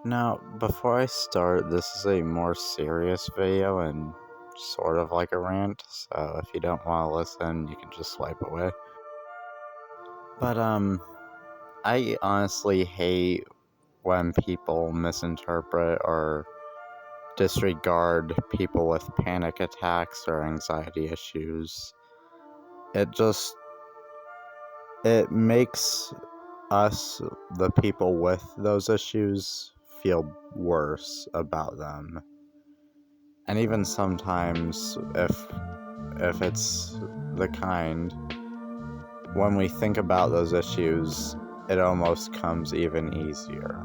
Now, before I start, this is a more serious video and sort of like a rant, so if you don't want to listen, you can just swipe away. But, I honestly hate when people misinterpret or disregard people with panic attacks or anxiety issues. It makes us, the people with those issues, feel worse about them. And even sometimes, if it's the kind, when we think about those issues, it almost comes even easier.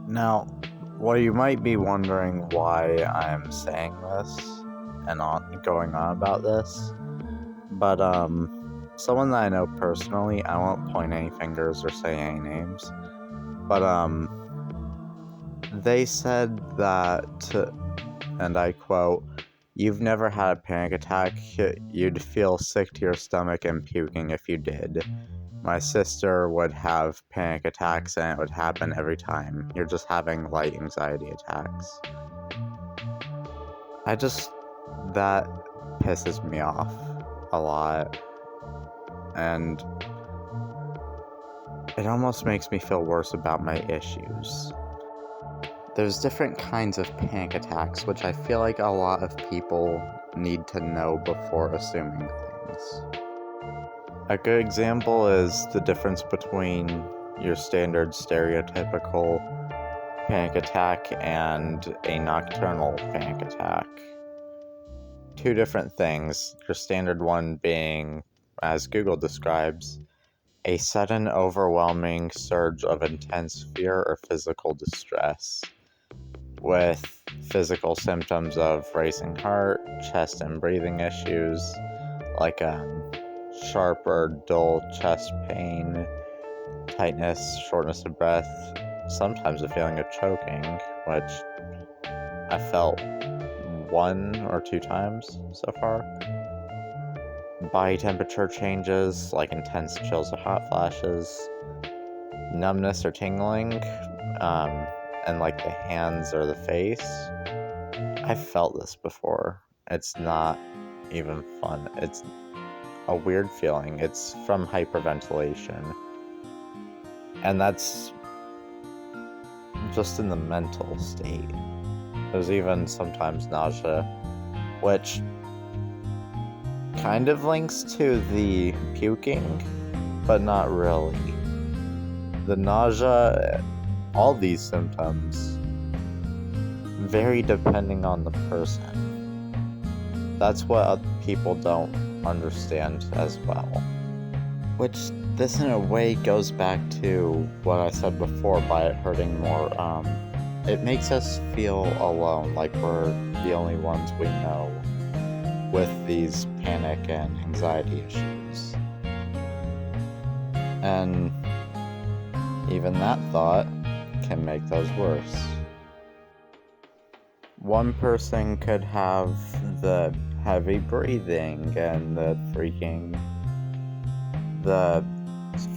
Now, well, you might be wondering why I'm saying this and going on about this, but someone that I know personally, I won't point any fingers or say any names, but they said that, and I quote, "You've never had a panic attack, you'd feel sick to your stomach and puking if you did. My sister would have panic attacks and it would happen every time. You're just having light anxiety attacks." That pisses me off a lot. And it almost makes me feel worse about my issues. There's different kinds of panic attacks, which I feel like a lot of people need to know before assuming things. A good example is the difference between your standard stereotypical panic attack and a nocturnal panic attack. Two different things, your standard one being, as Google describes, a sudden overwhelming surge of intense fear or physical distress, with physical symptoms of racing heart, chest and breathing issues, like sharp or dull chest pain, tightness, shortness of breath, sometimes a feeling of choking, which I felt 1 or 2 times so far. Body temperature changes, like intense chills or hot flashes, numbness or tingling, and like the hands or the face. I felt this before. It's not even fun. It's a weird feeling. It's from hyperventilation. And that's just in the mental state. There's even sometimes nausea, which kind of links to the puking, but not really. The nausea, all these symptoms, vary depending on the person. That's what people don't understand as well. Which, this in a way goes back to what I said before by it hurting more. It makes us feel alone, like we're the only ones we know with these panic and anxiety issues. And even that thought can make those worse. One person could have the heavy breathing and the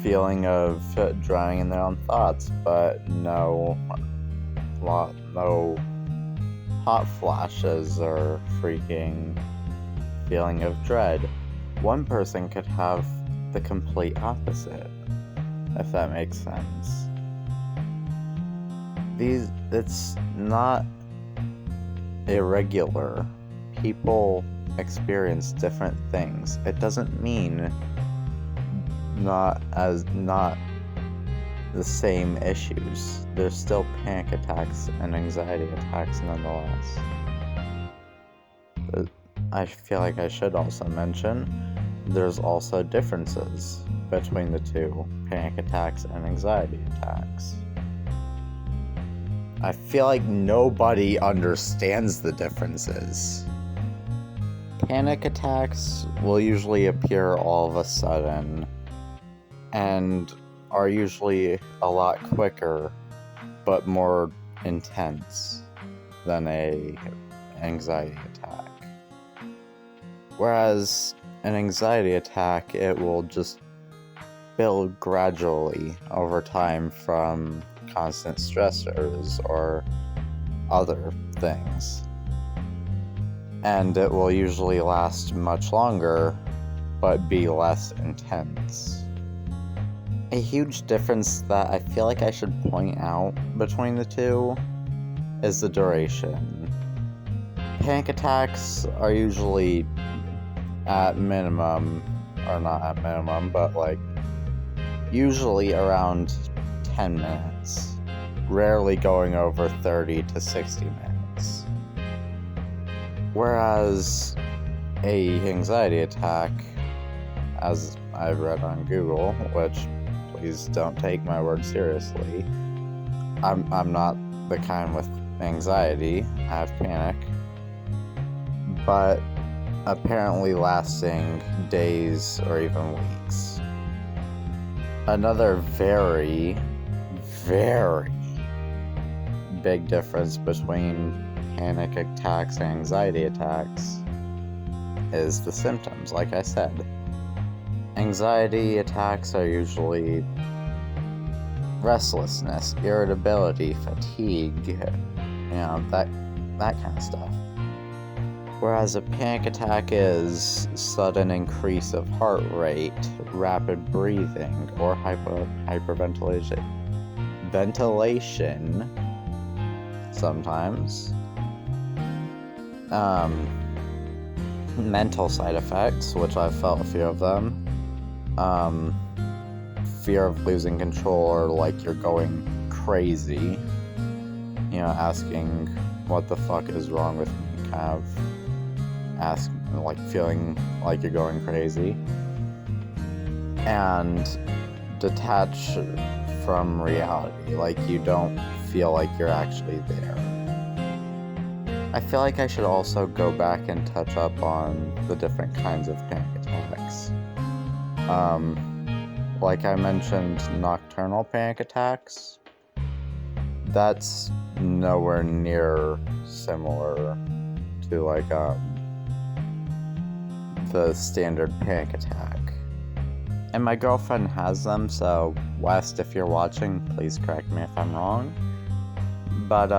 feeling of drowning in their own thoughts, but no hot flashes or freaking feeling of dread. One person could have the complete opposite, if that makes sense. It's not irregular. People experience different things. It doesn't mean not the same issues. There's still panic attacks and anxiety attacks nonetheless. I feel like I should also mention there's also differences between the two, panic attacks and anxiety attacks. I feel like nobody understands the differences. Panic attacks will usually appear all of a sudden and are usually a lot quicker but more intense than an anxiety attack. Whereas an anxiety attack, it will just build gradually over time from constant stressors or other things. And it will usually last much longer, but be less intense. A huge difference that I feel like I should point out between the two is the duration. Panic attacks are usually at minimum, or not at minimum, but like usually around 10 minutes, rarely going over 30 to 60 minutes. Whereas a anxiety attack, as I read on Google, which please don't take my word seriously, I'm not the kind with anxiety, I have panic, but apparently lasting days or even weeks. Another very, very big difference between panic attacks and anxiety attacks is the symptoms, like I said. Anxiety attacks are usually restlessness, irritability, fatigue, that kind of stuff. Whereas a panic attack is sudden increase of heart rate, rapid breathing, or hyperventilation. Ventilation, sometimes. Mental side effects, which I've felt a few of them. Fear of losing control, or like you're going crazy. Asking what the fuck is wrong with me, kind of feeling like you're going crazy. And detach from reality, like you don't feel like you're actually there. I feel like I should also go back and touch up on the different kinds of panic attacks. Like I mentioned, nocturnal panic attacks. That's nowhere near similar to the standard panic attack. And my girlfriend has them, so West, if you're watching, please correct me if I'm wrong. But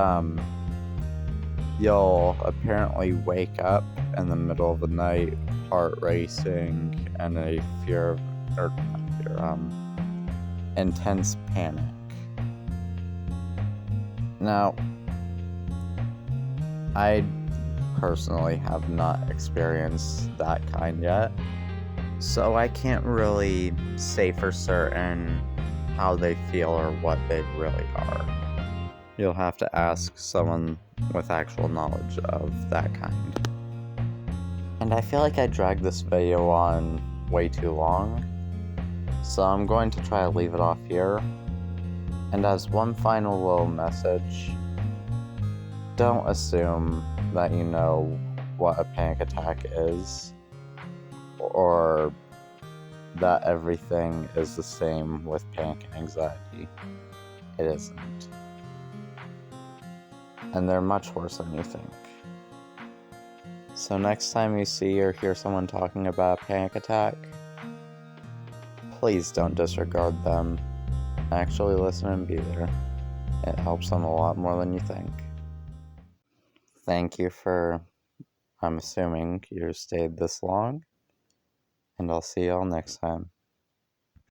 you'll apparently wake up in the middle of the night, heart racing, and a intense panic. Now, I personally have not experienced that kind yet, so I can't really say for certain how they feel or what they really are. You'll have to ask someone with actual knowledge of that kind. And I feel like I dragged this video on way too long, so I'm going to try to leave it off here. And as one final little message, don't assume that you know what a panic attack is, or that everything is the same with panic and anxiety. It isn't. And they're much worse than you think. So next time you see or hear someone talking about a panic attack, please don't disregard them. Actually listen and be there. It helps them a lot more than you think. Thank you for, I'm assuming you stayed this long, and I'll see y'all next time.